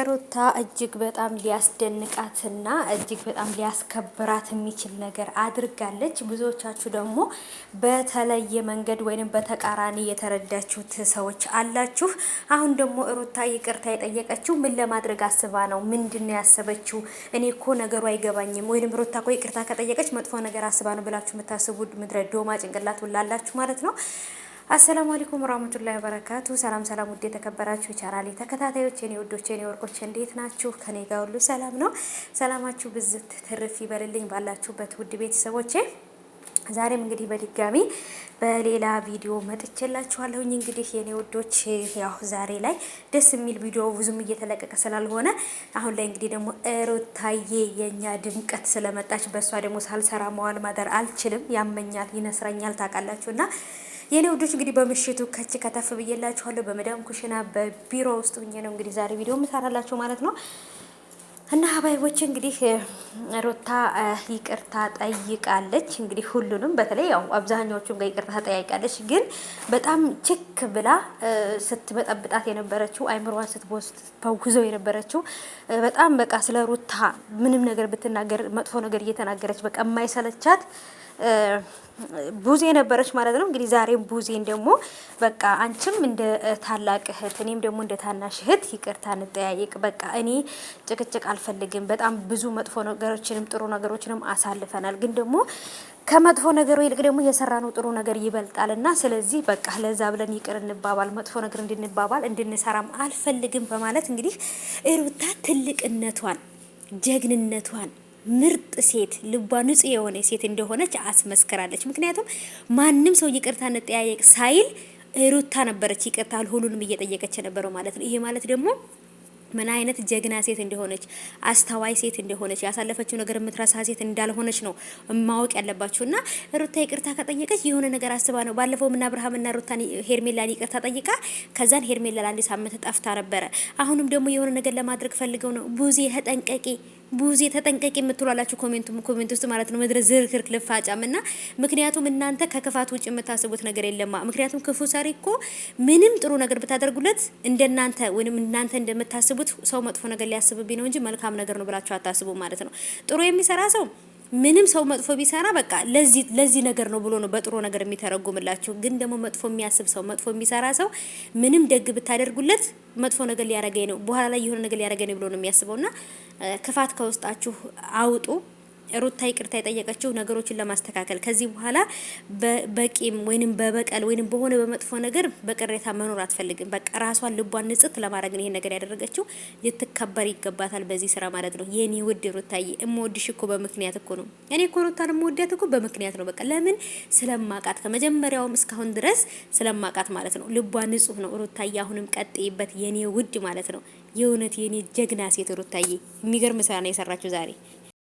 ሩታ እጅግ በጣም ሊያስደንቃትና እጅግ በጣም ሊያስከብራት የሚችል ነገር አድርጋለች። ብዙዎቻችሁ ደግሞ በተለየ መንገድ ወይንም በተቃራኒ የተረዳችሁት ሰዎች አላችሁ። አሁን ደግሞ ሩታ ይቅርታ የጠየቀችው ምን ለማድረግ አስባ ነው? ምንድን ነው ያሰበችው? እኔ እኮ ነገሩ አይገባኝም። ወይንም ሩታ እኮ ይቅርታ ከጠየቀች መጥፎ ነገር አስባ ነው ብላችሁ የምታስቡ ምድረ ዶማ ጭንቅላት ላላችሁ ማለት ነው። አሰላሙ አለይኩም ወራህመቱላሂ ወበረካቱ። ሰላም ሰላም፣ ውድ የተከበራችሁ ቻናሌ ተከታታዮች፣ የኔ ወዶች፣ የኔ ወርቆች እንዴት ናችሁ? ከኔ ጋር ሁሉ ሰላም ነው። ሰላማችሁ ብዝት ትርፍ ይበልልኝ ባላችሁበት ውድ ቤተሰቦቼ። ዛሬም እንግዲህ በድጋሚ በሌላ ቪዲዮ መጥቼላችኋለሁኝ። እንግዲህ የኔ ወዶች ያው ዛሬ ላይ ደስ የሚል ቪዲዮ ብዙም እየተለቀቀ ስላልሆነ አሁን ላይ እንግዲህ ደግሞ ሩታዬ የኛ ድምቀት ስለመጣች በሷ ደግሞ ሳልሰራ መዋል ማደር አልችልም። ያመኛል፣ ይነስረኛል ታውቃላችሁና የኔ ውዶች እንግዲህ በምሽቱ ከች ከተፍ ብዬላችኋለሁ። በመዳም ኩሽና በቢሮ ውስጥ ሆኜ ነው እንግዲህ ዛሬ ቪዲዮ የምሰራላችሁ ማለት ነው። እና ሀባይቦች እንግዲህ ሩታ ይቅርታ ጠይቃለች። እንግዲህ ሁሉንም በተለይ ያው አብዛኛዎቹም ጋር ይቅርታ ጠይቃለች። ግን በጣም ችክ ብላ ስትበጠብጣት የነበረችው አይምሮዋን ስትፈውዘው የነበረችው በጣም በቃ ስለ ሩታ ምንም ነገር ብትናገር መጥፎ ነገር እየተናገረች በቃ የማይሰለቻት ቡዜ ነበረች ማለት ነው። እንግዲህ ዛሬም ቡዜን ደግሞ በቃ አንቺም እንደ ታላቅ እህት እኔም ደግሞ እንደ ታናሽ እህት ይቅርታ እንጠያየቅ። በቃ እኔ ጭቅጭቅ አልፈልግም። በጣም ብዙ መጥፎ ነገሮችንም ጥሩ ነገሮችንም አሳልፈናል። ግን ደግሞ ከመጥፎ ነገሩ ይልቅ ደግሞ የሰራነው ጥሩ ነገር ይበልጣልና ስለዚህ በቃ ለዛ ብለን ይቅር እንባባል። መጥፎ ነገር እንድንባባል እንድንሰራም አልፈልግም በማለት እንግዲህ ሩታ ትልቅነቷን ጀግንነቷን ምርጥ ሴት ልቧ ንጹህ የሆነ ሴት እንደሆነች አስመስክራለች። ምክንያቱም ማንም ሰው ይቅርታ እንጠያየቅ ሳይል ሩታ ነበረች ይቅርታ ሁሉንም እየጠየቀች ነበረው ማለት ነው። ይሄ ማለት ደግሞ ምን አይነት ጀግና ሴት እንደሆነች አስተዋይ ሴት እንደሆነች ያሳለፈችው ነገር የምትረሳ ሴት እንዳልሆነች ነው ማወቅ ያለባችሁና ሩታ ይቅርታ ከጠየቀች የሆነ ነገር አስባ ነው። ባለፈው ምን አብርሃምና ሩታን ሄርሜላን ይቅርታ ጠይቃ ከዛን ሄርሜላ ለአንድ ሳምንት ጠፍታ ነበረ። አሁንም ደግሞ የሆነ ነገር ለማድረግ ፈልገው ነው። ቡዜ ተጠንቀቂ የምትሏላችሁ ኮሜንት ውስጥ ማለት ነው። ምድረ ዝርክርክ ልፋጫምና ምክንያቱም እናንተ ከክፋት ውጭ የምታስቡት ነገር የለማ። ምክንያቱም ክፉ ሰሪ እኮ ምንም ጥሩ ነገር ብታደርጉለት እንደናንተ ወይንም እናንተ እንደምታስቡት ሰው መጥፎ ነገር ሊያስብብኝ ነው እንጂ መልካም ነገር ነው ብላችሁ አታስቡ ማለት ነው። ጥሩ የሚሰራ ሰው ምንም ሰው መጥፎ ቢሰራ በቃ ለዚህ ነገር ነው ብሎ ነው በጥሩ ነገር የሚተረጉምላችሁ። ግን ደግሞ መጥፎ የሚያስብ ሰው መጥፎ የሚሰራ ሰው ምንም ደግ ብታደርጉለት መጥፎ ነገር ሊያረገኝ ነው በኋላ ላይ የሆነ ነገር ሊያረገኝ ነው ብሎ ነው የሚያስበውና ክፋት ከውስጣችሁ አውጡ። ሩታ ይቅርታ የጠየቀችው ነገሮችን ለማስተካከል ከዚህ በኋላ በቂም ወይንም በበቀል ወይንም በሆነ በመጥፎ ነገር በቅሬታ መኖር አትፈልግም። በቃ ራሷን ልቧን ንጽት ለማድረግ ነው ይሄን ነገር ያደረገችው። ልትከበር ይገባታል በዚህ ስራ ማለት ነው። የኔ ውድ ሩታዬ እምወድሽ እኮ በምክንያት እኮ ነው። እኔ እኮ ሩታን እምወዳት እኮ በምክንያት ነው። በቃ ለምን ስለማቃት ከመጀመሪያውም እስካሁን ድረስ ስለማቃት ማለት ነው። ልቧ ንጹህ ነው። ሩታዬ አሁንም ቀጥይበት የኔ ውድ ማለት ነው። የእውነት የኔ ጀግና ሴት ሩታዬ የሚገርም ስራ ነው የሰራችው ዛሬ።